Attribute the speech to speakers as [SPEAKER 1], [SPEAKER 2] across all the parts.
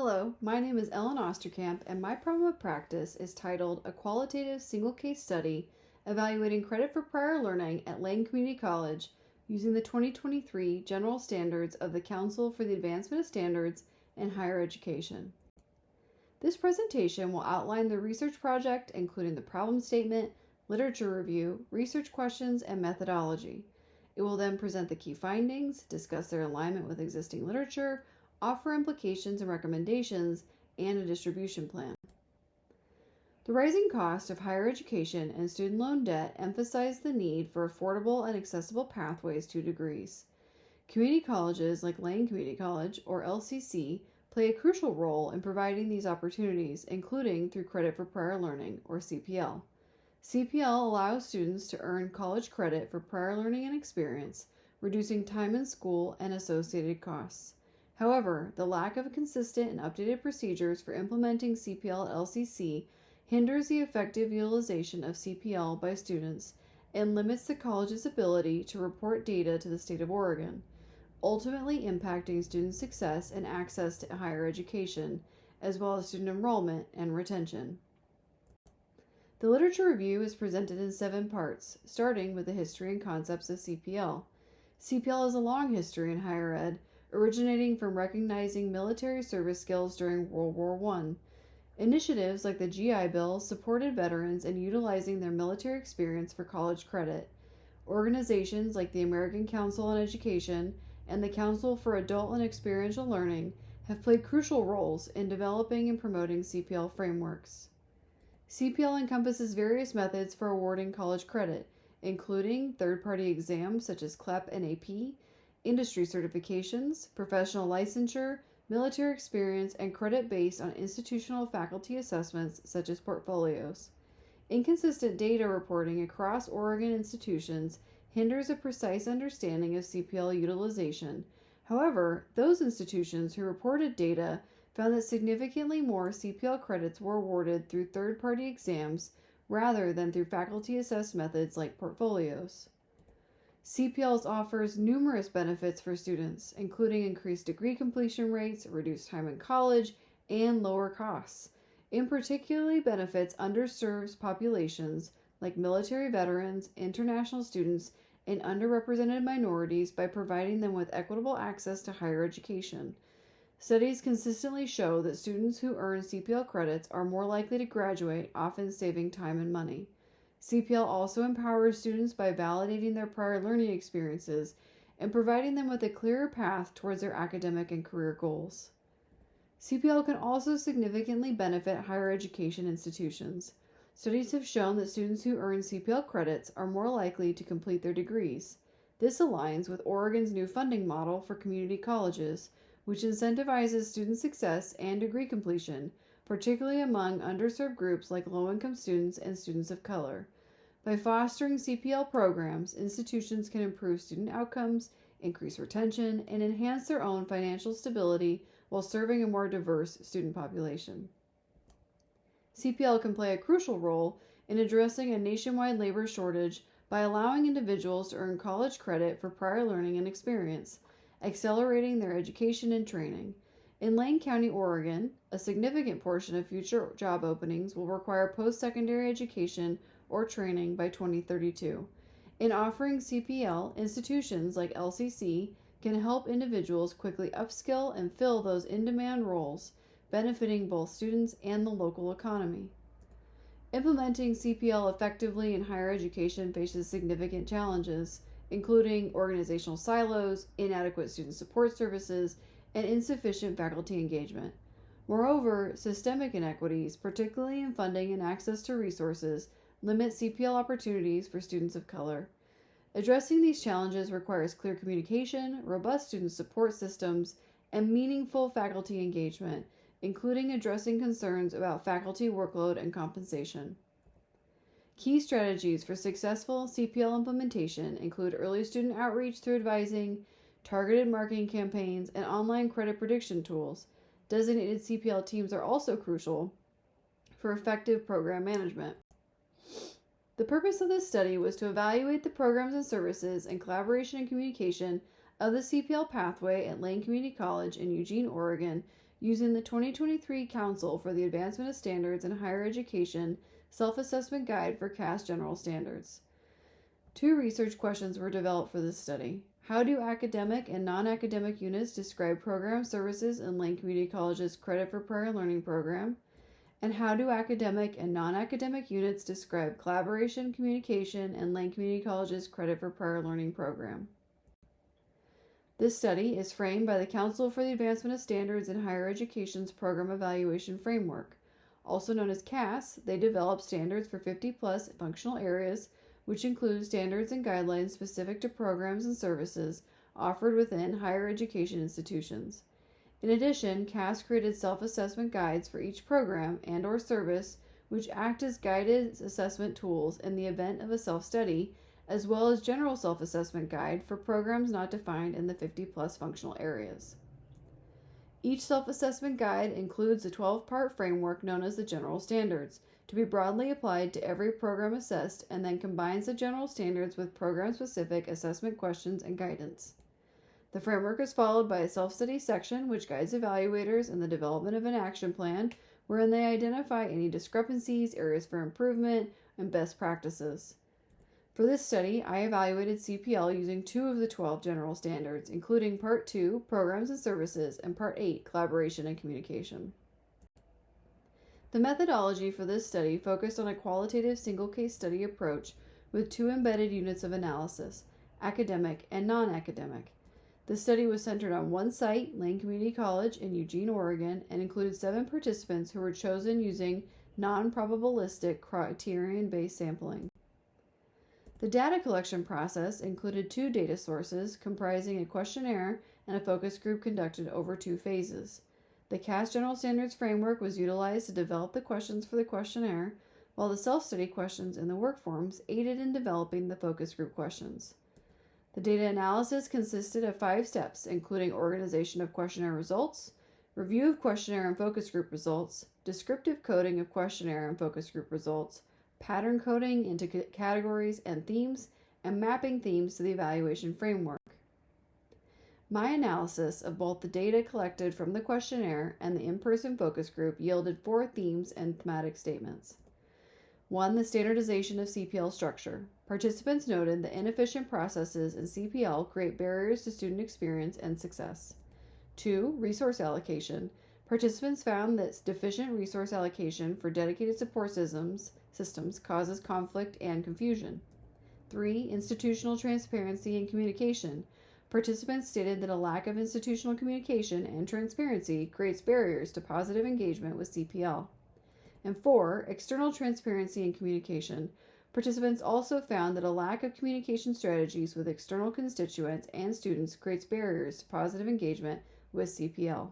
[SPEAKER 1] Hello, my name is Ellen Osterkamp, and my problem of practice is titled A Qualitative Single Case Study Evaluating Credit for Prior Learning at Lane Community College using the 2023 General Standards of the Council for the Advancement of Standards in Higher Education. This presentation will outline the research project, including the problem statement, literature review, research questions, and methodology. It will then present the key findings, discuss their alignment with existing literature, offer implications and recommendations, and a distribution plan. The rising cost of higher education and student loan debt emphasize the need for affordable and accessible pathways to degrees. Community colleges like Lane Community College, or LCC, play a crucial role in providing these opportunities, including through Credit for Prior Learning, or CPL. CPL allows students to earn college credit for prior learning and experience, reducing time in school and associated costs. However, the lack of consistent and updated procedures for implementing CPL at LCC hinders the effective utilization of CPL by students and limits the college's ability to report data to the state of Oregon, ultimately impacting student success and access to higher education, as well as student enrollment and retention. The literature review is presented in 7 parts, starting with the history and concepts of CPL. CPL has a long history in higher ed, originating from recognizing military service skills during World War I. Initiatives like the GI Bill supported veterans in utilizing their military experience for college credit. Organizations like the American Council on Education and the Council for Adult and Experiential Learning have played crucial roles in developing and promoting CPL frameworks. CPL encompasses various methods for awarding college credit, including third-party exams such as CLEP and AP, industry certifications, professional licensure, military experience, and credit based on institutional faculty assessments such as portfolios. Inconsistent data reporting across Oregon institutions hinders a precise understanding of CPL utilization. However, those institutions who reported data found that significantly more CPL credits were awarded through third-party exams rather than through faculty-assessed methods like portfolios. CPL offers numerous benefits for students, including increased degree completion rates, reduced time in college, and lower costs. In particular, benefits underserved populations like military veterans, international students, and underrepresented minorities by providing them with equitable access to higher education. Studies consistently show that students who earn CPL credits are more likely to graduate, often saving time and money. CPL also empowers students by validating their prior learning experiences and providing them with a clearer path towards their academic and career goals. CPL can also significantly benefit higher education institutions. Studies have shown that students who earn CPL credits are more likely to complete their degrees. This aligns with Oregon's new funding model for community colleges, which incentivizes student success and degree completion, particularly among underserved groups like low-income students and students of color. By fostering CPL programs, institutions can improve student outcomes, increase retention, and enhance their own financial stability while serving a more diverse student population. CPL can play a crucial role in addressing a nationwide labor shortage by allowing individuals to earn college credit for prior learning and experience, accelerating their education and training. In Lane County, Oregon, a significant portion of future job openings will require post-secondary education or training by 2032. In offering CPL, institutions like LCC can help individuals quickly upskill and fill those in-demand roles, benefiting both students and the local economy. Implementing CPL effectively in higher education faces significant challenges, including organizational silos, inadequate student support services, and insufficient faculty engagement. Moreover, systemic inequities, particularly in funding and access to resources, limit CPL opportunities for students of color. Addressing these challenges requires clear communication, robust student support systems, and meaningful faculty engagement, including addressing concerns about faculty workload and compensation. Key strategies for successful CPL implementation include early student outreach through advising, targeted marketing campaigns, and online credit prediction tools. Designated CPL teams are also crucial for effective program management. The purpose of this study was to evaluate the programs and services in collaboration and communication of the CPL pathway at Lane Community College in Eugene, Oregon, using the 2023 Council for the Advancement of Standards in Higher Education Self-Assessment Guide for CAS General Standards. 2 research questions were developed for this study. How do academic and non-academic units describe program services in Lane Community College's Credit for Prior Learning program? And how do academic and non-academic units describe collaboration, communication, and Lane Community College's Credit for Prior Learning program? This study is framed by the Council for the Advancement of Standards in Higher Education's Program Evaluation Framework. Also known as CAS, they develop standards for 50-plus functional areas, which include standards and guidelines specific to programs and services offered within higher education institutions. In addition, CAS created self-assessment guides for each program and/or service, which act as guided assessment tools in the event of a self-study, as well as general self-assessment guide for programs not defined in the 50-plus functional areas. Each self-assessment guide includes a 12-part framework known as the General Standards, to be broadly applied to every program assessed, and then combines the general standards with program-specific assessment questions and guidance. The framework is followed by a self-study section, which guides evaluators in the development of an action plan, wherein they identify any discrepancies, areas for improvement, and best practices. For this study, I evaluated CPL using 2 of the 12 general standards, including Part 2, Programs and Services, and Part 8, Collaboration and Communication. The methodology for this study focused on a qualitative single-case study approach with 2 embedded units of analysis, academic and non-academic. The study was centered on one site, Lane Community College in Eugene, Oregon, and included 7 participants who were chosen using non-probabilistic criterion-based sampling. The data collection process included 2 data sources comprising a questionnaire and a focus group conducted over 2 phases. The CAS General Standards framework was utilized to develop the questions for the questionnaire, while the self-study questions in the work forms aided in developing the focus group questions. The data analysis consisted of 5 steps, including organization of questionnaire results, review of questionnaire and focus group results, descriptive coding of questionnaire and focus group results, pattern coding into categories and themes, and mapping themes to the evaluation framework. My analysis of both the data collected from the questionnaire and the in-person focus group yielded 4 themes and thematic statements. 1. The standardization of CPL structure. Participants noted that inefficient processes in CPL create barriers to student experience and success. 2. Resource allocation. Participants found that deficient resource allocation for dedicated support systems causes conflict and confusion. 3. Institutional transparency and communication. Participants stated that a lack of institutional communication and transparency creates barriers to positive engagement with CPL. And 4. External transparency and communication. Participants also found that a lack of communication strategies with external constituents and students creates barriers to positive engagement with CPL.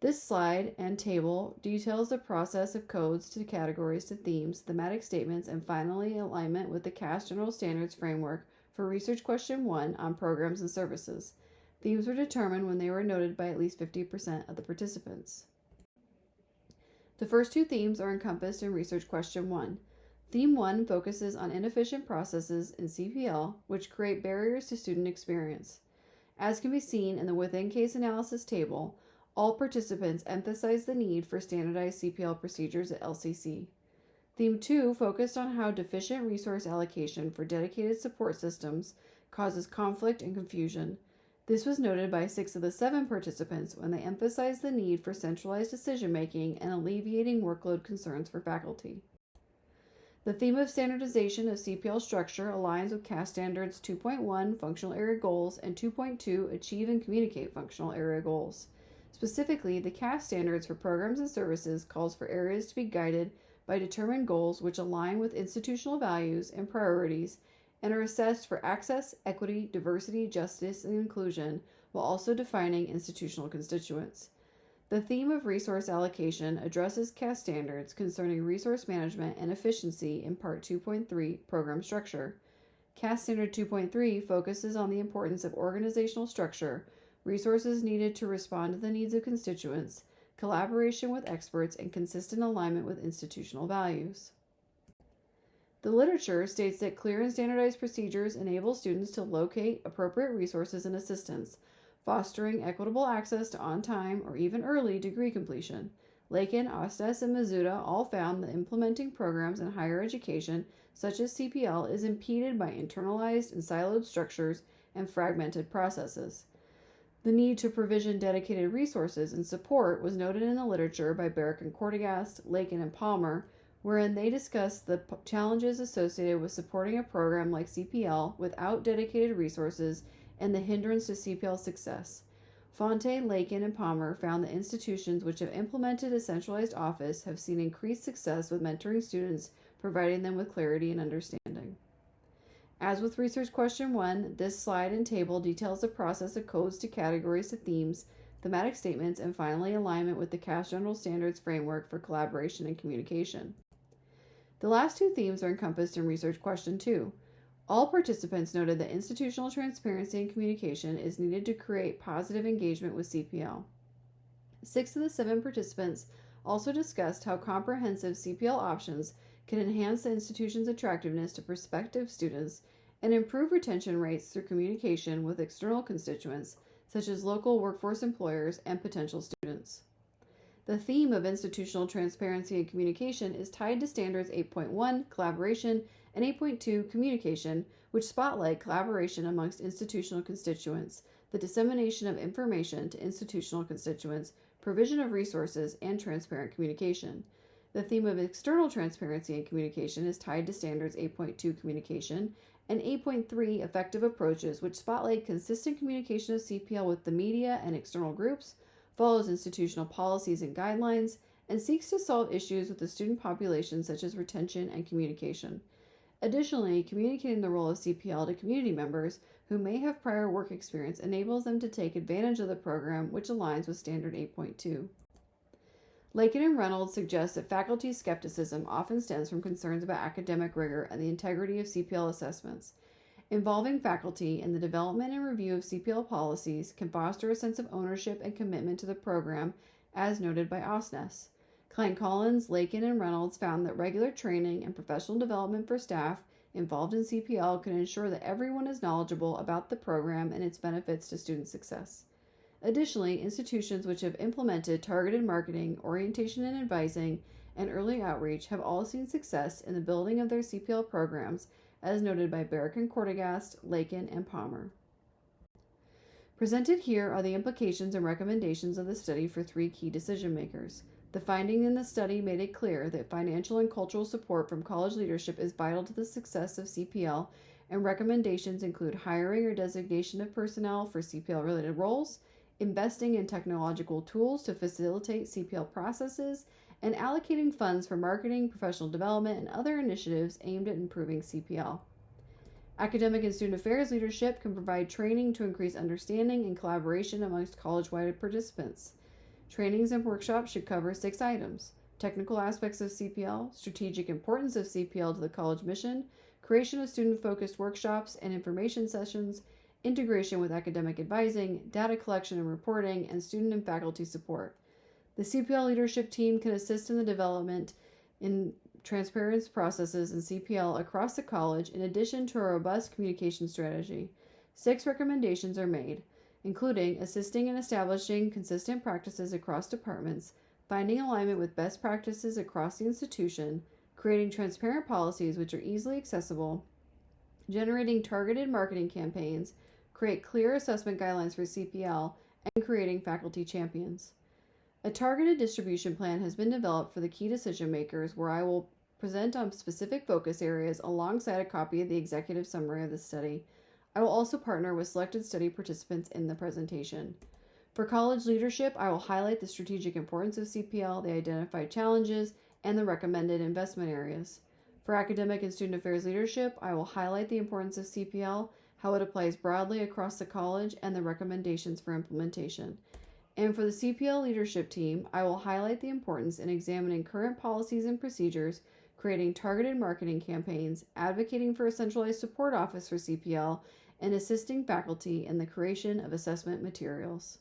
[SPEAKER 1] This slide and table details the process of codes to categories to themes, thematic statements, and finally alignment with the CAS General Standards framework for Research Question 1 on programs and services. Themes were determined when they were noted by at least 50% of the participants. The first 2 themes are encompassed in Research Question 1. Theme 1 focuses on inefficient processes in CPL, which create barriers to student experience. As can be seen in the within case analysis table, all participants emphasized the need for standardized CPL procedures at LCC. Theme 2 focused on how deficient resource allocation for dedicated support systems causes conflict and confusion. This was noted by 6 of the 7 participants when they emphasized the need for centralized decision-making and alleviating workload concerns for faculty. The theme of standardization of CPL structure aligns with CAS Standards 2.1 Functional Area Goals and 2.2 Achieve and Communicate Functional Area Goals. Specifically, the CAS Standards for Programs and Services calls for areas to be guided by determined goals which align with institutional values and priorities and are assessed for access, equity, diversity, justice, and inclusion, while also defining institutional constituents. The theme of resource allocation addresses CAS standards concerning resource management and efficiency in Part 2.3, Program Structure. CAS Standard 2.3 focuses on the importance of organizational structure, resources needed to respond to the needs of constituents, collaboration with experts, and consistent alignment with institutional values. The literature states that clear and standardized procedures enable students to locate appropriate resources and assistance, fostering equitable access to on-time or even early degree completion. Lakin, Osnes, and Mizuta all found that implementing programs in higher education, such as CPL, is impeded by internalized and siloed structures and fragmented processes. The need to provision dedicated resources and support was noted in the literature by Barrick and Cordigast, Lakin, and Palmer, wherein they discussed the challenges associated with supporting a program like CPL without dedicated resources and the hindrance to CPL success. Fonte, Lakin, and Palmer found that institutions which have implemented a centralized office have seen increased success with mentoring students, providing them with clarity and understanding. As with Research Question 1, this slide and table details the process of codes to categories to themes, thematic statements, and finally alignment with the CAS General Standards Framework for Collaboration and Communication. The last two themes are encompassed in Research Question 2. All participants noted that institutional transparency and communication is needed to create positive engagement with CPL. 6 of the 7 participants also discussed how comprehensive CPL options can enhance the institution's attractiveness to prospective students and improve retention rates through communication with external constituents, such as local workforce employers and potential students. The theme of institutional transparency and communication is tied to Standards 8.1, Collaboration, and 8.2, Communication, which spotlight collaboration amongst institutional constituents, the dissemination of information to institutional constituents, provision of resources, and transparent communication. The theme of external transparency and communication is tied to Standards 8.2, Communication, and 8.3, Effective Approaches, which spotlight consistent communication of CPL with the media and external groups, follows institutional policies and guidelines, and seeks to solve issues with the student population such as retention and communication. Additionally, communicating the role of CPL to community members who may have prior work experience enables them to take advantage of the program, which aligns with Standard 8.2. Lakin and Reynolds suggest that faculty skepticism often stems from concerns about academic rigor and the integrity of CPL assessments. Involving faculty in the development and review of CPL policies can foster a sense of ownership and commitment to the program, as noted by Osnes. Klein-Collins, Lakin, and Reynolds found that regular training and professional development for staff involved in CPL can ensure that everyone is knowledgeable about the program and its benefits to student success. Additionally, institutions which have implemented targeted marketing, orientation and advising, and early outreach have all seen success in the building of their CPL programs, as noted by Barrick and Cordigast, Lakin, and Palmer. Presented here are the implications and recommendations of the study for 3 key decision makers. The finding in the study made it clear that financial and cultural support from college leadership is vital to the success of CPL, and recommendations include hiring or designation of personnel for CPL-related roles, investing in technological tools to facilitate CPL processes, and allocating funds for marketing, professional development, and other initiatives aimed at improving CPL. Academic and student affairs leadership can provide training to increase understanding and collaboration amongst college-wide participants. Trainings and workshops should cover 6 items: technical aspects of CPL, strategic importance of CPL to the college mission, creation of student-focused workshops and information sessions, integration with academic advising, data collection and reporting, and student and faculty support. The CPL leadership team can assist in the development in transparency processes in CPL across the college in addition to a robust communication strategy. 6 recommendations are made, including assisting in establishing consistent practices across departments, finding alignment with best practices across the institution, creating transparent policies which are easily accessible, generating targeted marketing campaigns, create clear assessment guidelines for CPL, and creating faculty champions. A targeted distribution plan has been developed for the key decision makers, where I will present on specific focus areas alongside a copy of the executive summary of the study. I will also partner with selected study participants in the presentation. For college leadership, I will highlight the strategic importance of CPL, the identified challenges, and the recommended investment areas. For academic and student affairs leadership, I will highlight the importance of CPL, how it applies broadly across the college, and the recommendations for implementation. And for the CPL leadership team, I will highlight the importance in examining current policies and procedures, creating targeted marketing campaigns, advocating for a centralized support office for CPL, and assisting faculty in the creation of assessment materials.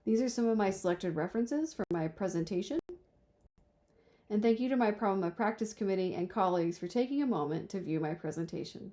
[SPEAKER 1] These are some of my selected references for my presentation. And thank you to my Problem of Practice Committee and colleagues for taking a moment to view my presentation.